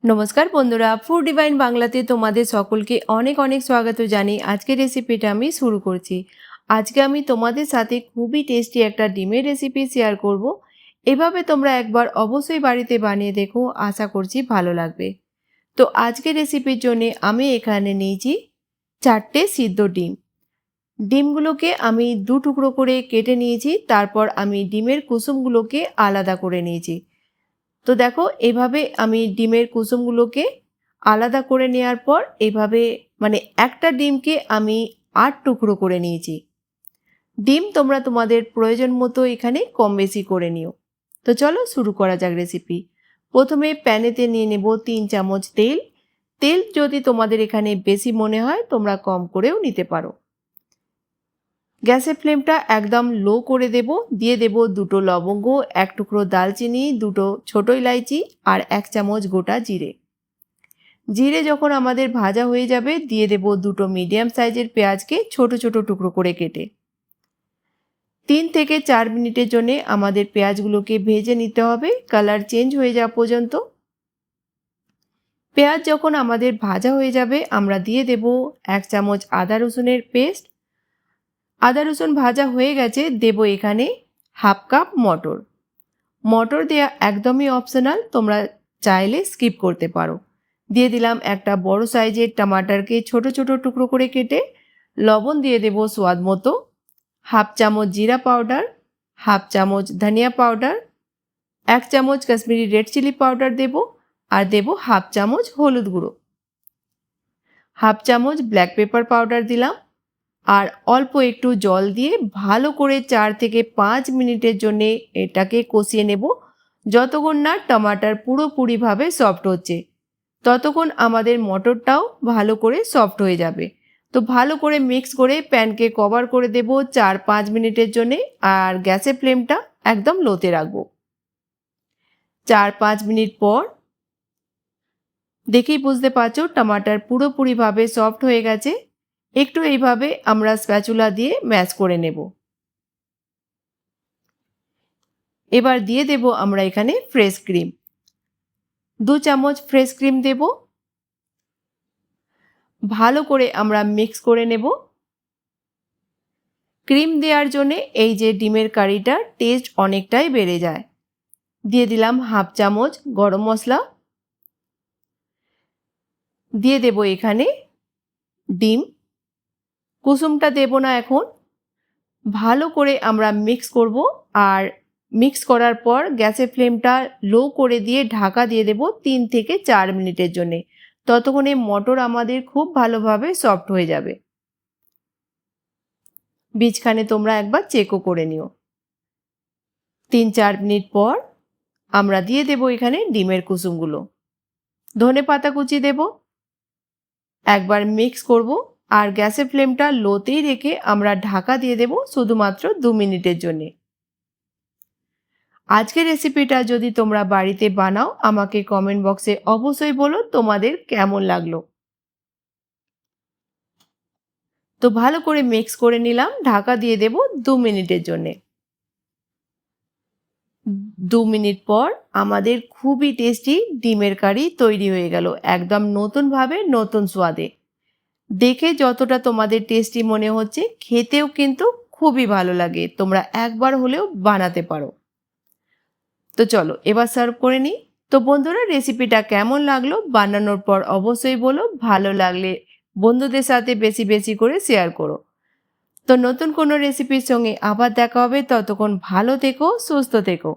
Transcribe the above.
নমস্কার বন্ধুরা, food divine বাংলাতে তোমাদের সকলকে অনেক অনেক স্বাগত জানি। আজকের রেসিপিটা আমি শুরু করছি। আজকে আমি তোমাদের সাথে খুবই টেস্টি একটা ডিমের রেসিপি শেয়ার করব। এভাবে তোমরা একবার অবশ্যই বাড়িতে বানিয়ে দেখো, আশা করছি ভালো লাগবে। তো আজকের রেসিপির জন্য আমি এখানে নিয়েছি 4টে সিদ্ধ ডিম। ডিমগুলোকে আমি 2 টুকরো করে কেটে নিয়েছি, তারপর আমি ডিমের কুসুমগুলোকে আলাদা করে নিয়েছি। তো দেখো, এভাবে আমি ডিমের কুসুমগুলোকে আলাদা করে নেওয়ার পর এভাবে একটা ডিমকে আমি 8 টুকরো করে নিয়েছি। ডিম তোমরা তোমাদের প্রয়োজন মতো এখানে কম বেশি করে নিও। তো চলো শুরু করা যাক রেসিপি। প্রথমে প্যানেতে নিয়ে নেব 3 চামচ তেল। তেল যদি তোমাদের এখানে বেশি মনে হয় তোমরা কম করেও নিতে পারো। গ্যাসের ফ্লেমটা একদম লো করে দেব। দিয়ে দেব 2টো লবঙ্গ, 1 টুকরো দালচিনি, 2টো ছোটো ইলাইচি আর 1 চামচ গোটা জিরে। জিরে যখন আমাদের ভাজা হয়ে যাবে দিয়ে দেব 2টো মিডিয়াম সাইজের পেঁয়াজকে ছোট ছোট টুকরো করে কেটে। 3 থেকে 4 মিনিটের জন্য আমাদের পেঁয়াজগুলোকে ভেজে নিতে হবে, কালার চেঞ্জ হয়ে যাওয়া পর্যন্ত। পেঁয়াজ যখন আমাদের ভাজা হয়ে যাবে আমরা দিয়ে দেব 1 চামচ আদা রসুনের পেস্ট। আদা রসুন ভাজা হয়ে গেছে, দেব এখানে হাফ কাপ মটর। মটর দেওয়া একদমই অপশনাল, তোমরা চাইলে স্কিপ করতে পারো। দিয়ে দিলাম একটা বড় সাইজের টমাটারকে ছোট ছোট টুকরো করে কেটে। লবণ দিয়ে দেব স্বাদ মতো। হাফ চামচ জিরা পাউডার, হাফ চামচ ধনিয়া পাউডার, 1 চামচ কাশ্মীরি রেড চিলি পাউডার দেব, আর দেব হাফ চামচ হলুদ গুঁড়ো, হাফ চামচ ব্ল্যাক পেপার পাউডার দিলাম। আর অল্প একটু জল দিয়ে ভালো করে 4 থেকে 5 মিনিটের জন্য এটাকে কষিয়ে নেব। যতক্ষণ না টমাটার পুরোপুরিভাবে সফট হচ্ছে ততক্ষণ আমাদের মটরটাও ভালো করে সফট হয়ে যাবে। তো ভালো করে মিক্স করে প্যানকে কভার করে দেব 4-5 মিনিটের জন্যে, আর গ্যাসের ফ্লেমটা একদম লোতে রাখবো। 4-5 মিনিট পর দেখেই বুঝতে পারছো টমাটার পুরোপুরিভাবে সফট হয়ে গেছে। একটু এইভাবে আমরা স্প্যাচুলা দিয়ে ম্যাশ করে নেব। এবার দিয়ে দেব আমরা এখানে ফ্রেশ ক্রিম। 2 চামচ ফ্রেশ ক্রিম দেব। ভালো করে আমরা মিক্স করে নেব। ক্রিম দেওয়ার জন্যে এই যে ডিমের কারিটার টেস্ট অনেকটাই বেড়ে যায়। দিয়ে দিলাম হাফ চামচ গরম মশলা। দিয়ে দেব এখানে ডিম। কুসুমটা দেব না এখন। ভালো করে আমরা মিক্স করব, আর মিক্স করার পর গ্যাসের ফ্লেমটা লো করে দিয়ে ঢাকা দিয়ে দেব 3 থেকে 4 মিনিটের জন্যে। ততক্ষণে মটর আমাদের খুব ভালোভাবে সফট হয়ে যাবে। বীজখানে তোমরা একবার চেকও করে নিও। 3-4 মিনিট পর আমরা দিয়ে দেব এখানে ডিমের কুসুমগুলো। ধনেপাতা কুচি দেব। একবার মিক্স করব, আর গ্যাসের ফ্লেমটা লোতেই রেখে আমরা ঢাকা দিয়ে দেব শুধুমাত্র 2 মিনিটের জন্যে। আজকের রেসিপিটা যদি তোমরা বাড়িতে বানাও আমাকে কমেন্ট বক্সে অবশ্যই বলো তোমাদের কেমন লাগলো। তো ভালো করে মিক্স করে নিলাম, ঢাকা দিয়ে দেব 2 মিনিটের জন্যে। 2 মিনিট পর আমাদের খুবই টেস্টি ডিমের কারি তৈরি হয়ে গেল, একদম নতুনভাবে নতুন স্বাদে। দেখে যতটা তোমাদের টেস্টি মনে হচ্ছে খেতেও কিন্তু খুবই ভালো লাগে। তোমরা একবার হলেও বানাতে পারো। তো চলো এবার সার্ভ করে নিই। তো বন্ধুরা, রেসিপিটা কেমন লাগলো বানানোর পর অবশ্যই বলো। ভালো লাগলে বন্ধুদের সাথে বেশি বেশি করে শেয়ার করো। তো নতুন কোনো রেসিপির সঙ্গে আবার দেখা হবে, ততক্ষণ ভালো থেকো, সুস্থ থেকো।